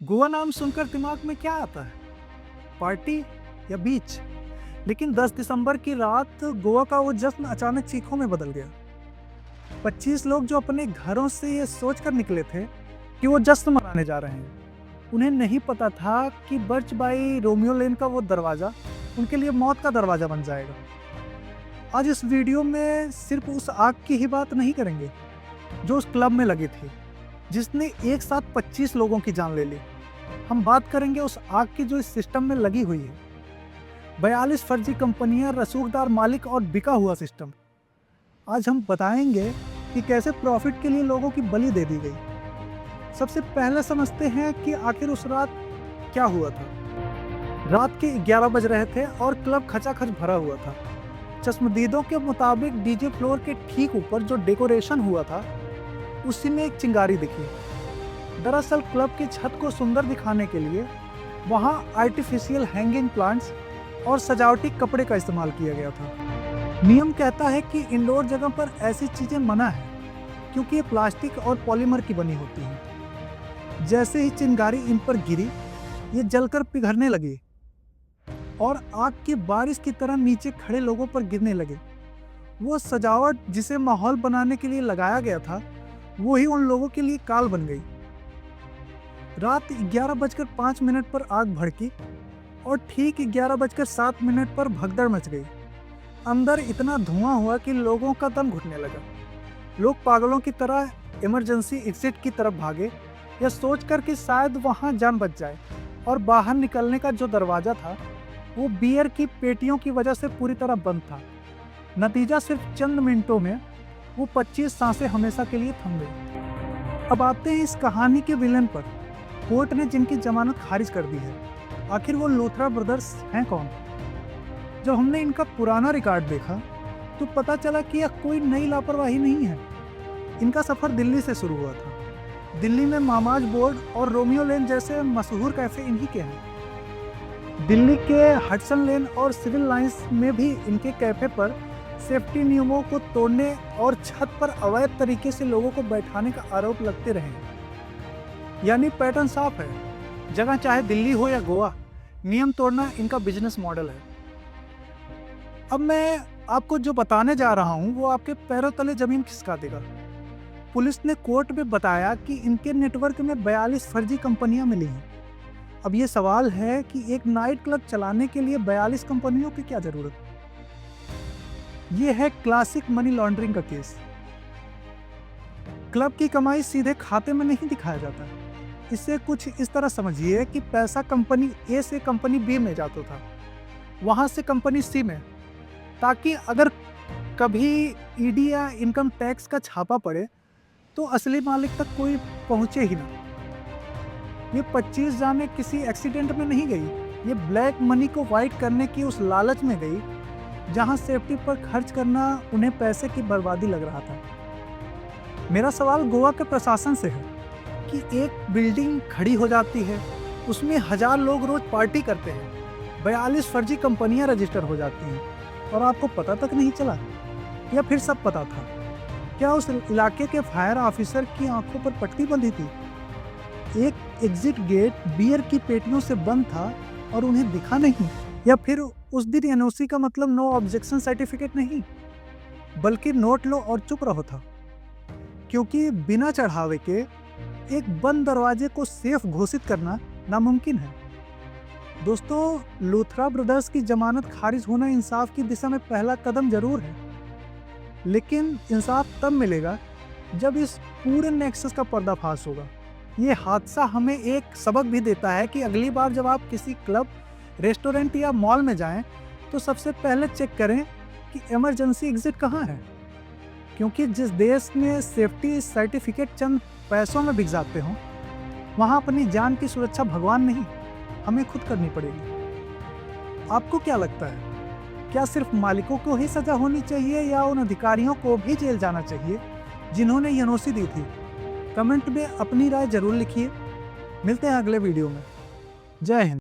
गोवा नाम सुनकर दिमाग में क्या आता है? पार्टी या बीच? लेकिन 10 दिसंबर की रात गोवा का वो जश्न अचानक चीखों में बदल गया। 25 लोग जो अपने घरों से ये सोचकर निकले थे कि वो जश्न मनाने जा रहे हैं, उन्हें नहीं पता था कि बर्च बाई रोमियो लेन का वो दरवाजा उनके लिए मौत का दरवाजा बन जाएगा। आज इस वीडियो में सिर्फ उस आग की ही बात नहीं करेंगे जो उस क्लब में लगी थी, जिसने एक साथ 25 लोगों की जान ले ली। हम बात करेंगे उस आग की जो इस सिस्टम में लगी हुई है। 42 फर्जी कंपनियां, रसूखदार मालिक और बिका हुआ सिस्टम। आज हम बताएंगे कि कैसे प्रॉफिट के लिए लोगों की बलि दे दी गई। सबसे पहले समझते हैं कि आखिर उस रात क्या हुआ था। रात के 11 बज रहे थे और क्लब खचाखच भरा हुआ था। चश्मदीदों के मुताबिक डीजे फ्लोर के ठीक ऊपर जो डेकोरेशन हुआ था, उसी में एक चिंगारी दिखी। दरअसल क्लब की छत को सुंदर दिखाने के लिए वहां आर्टिफिशियल हैंगिंग प्लांट्स और सजावटी कपड़े का इस्तेमाल किया गया था। नियम कहता है कि इंडोर जगह पर ऐसी चीजें मना है, क्योंकि ये प्लास्टिक और पॉलीमर की बनी होती हैं। जैसे ही चिंगारी इन पर गिरी, ये जलकर पिघलने लगी और आग की बारिश की तरह नीचे खड़े लोगों पर गिरने लगे। वो सजावट जिसे माहौल बनाने के लिए लगाया गया था, वो ही उन लोगों के लिए काल बन गई। रात 11:05 पर आग भड़की और ठीक 11:07 पर भगदड़ मच गई। अंदर इतना धुआं हुआ कि लोगों का दम घुटने लगा। लोग पागलों की तरह इमरजेंसी एग्जिट की तरफ भागे, यह सोचकर कि शायद वहां जान बच जाए। और बाहर निकलने का जो दरवाजा था, वो बियर की पेटियों की वजह से पूरी तरह बंद था। नतीजा सिर्फ चंद मिनटों में वो 25 सांसें हमेशा के लिए थम गई। अब आते हैं इस कहानी के विलेन पर। कोर्ट ने जिनकी जमानत खारिज कर दी है, आखिर वो लूथरा ब्रदर्स हैं कौन? जब हमने इनका पुराना रिकॉर्ड देखा तो पता चला कि यह कोई नई लापरवाही नहीं है। इनका सफर दिल्ली से शुरू हुआ था। दिल्ली में मामाज बोर्ड और रोमियो लेन जैसे मशहूर कैफे इन्हीं के हैं। दिल्ली के हडसन लेन और सिविल लाइंस में भी इनके कैफे पर सेफ्टी नियमों को तोड़ने और छत पर अवैध तरीके से लोगों को बैठाने का आरोप लगते रहे। यानी पैटर्न साफ है, जगह चाहे दिल्ली हो या गोवा, नियम तोड़ना इनका बिजनेस मॉडल है। अब मैं आपको जो बताने जा रहा हूं, वो आपके पैरों तले जमीन खिसका देगा। पुलिस ने कोर्ट में बताया कि इनके नेटवर्क में 42 फर्जी कंपनियां मिली हैं। अब ये सवाल है कि एक नाइट क्लब चलाने के लिए 42 कंपनियों की क्या जरूरत? ये है क्लासिक मनी लॉन्ड्रिंग का केस। क्लब की कमाई सीधे खाते में नहीं दिखाया जाता। इससे कुछ इस तरह समझिए कि पैसा कंपनी ए से कंपनी बी में जाता था, वहां से कंपनी सी में, ताकि अगर कभी ईडी या इनकम टैक्स का छापा पड़े तो असली मालिक तक कोई पहुंचे ही ना। ये 25 जाने किसी एक्सीडेंट में नहीं गई, ये ब्लैक मनी को वाइट करने की उस लालच में गई जहां सेफ्टी पर खर्च करना उन्हें पैसे की बर्बादी लग रहा था। मेरा सवाल गोवा के प्रशासन से है कि एक बिल्डिंग खड़ी हो जाती है, उसमें 1000 लोग रोज पार्टी करते हैं, 42 फर्जी कंपनियां रजिस्टर हो जाती हैं और आपको पता तक नहीं चला, या फिर सब पता था? क्या उस इलाके के फायर ऑफिसर की आंखों पर पट्टी बंधी थी? एक एग्जिट गेट बियर की पेटियों से बंद था और उन्हें दिखा नहीं? या फिर उस दिन एनओसी का मतलब नो ऑब्जेक्शन सर्टिफिकेट नहीं, बल्कि नोट लो और चुप रहो था? क्योंकि बिना चढ़ावे के एक बंद दरवाजे को सेफ घोषित करना नामुमकिन है। दोस्तों, लूथरा ब्रदर्स की जमानत खारिज होना इंसाफ की दिशा में पहला कदम जरूर है, लेकिन इंसाफ तब मिलेगा जब इस पूरे नेक्सस का पर्दाफाश होगा। ये हादसा हमें एक सबक भी देता है कि अगली बार जब आप किसी क्लब, रेस्टोरेंट या मॉल में जाएं, तो सबसे पहले चेक करें कि इमरजेंसी एग्जिट कहाँ है। क्योंकि जिस देश में सेफ्टी सर्टिफिकेट चंद पैसों में बिक जाते हों, वहाँ अपनी जान की सुरक्षा भगवान नहीं, हमें खुद करनी पड़ेगी। आपको क्या लगता है, क्या सिर्फ मालिकों को ही सजा होनी चाहिए या उन अधिकारियों को भी जेल जाना चाहिए जिन्होंने एनओसी दी थी? कमेंट में अपनी राय जरूर लिखिए। मिलते हैं अगले वीडियो में। जय हिंद।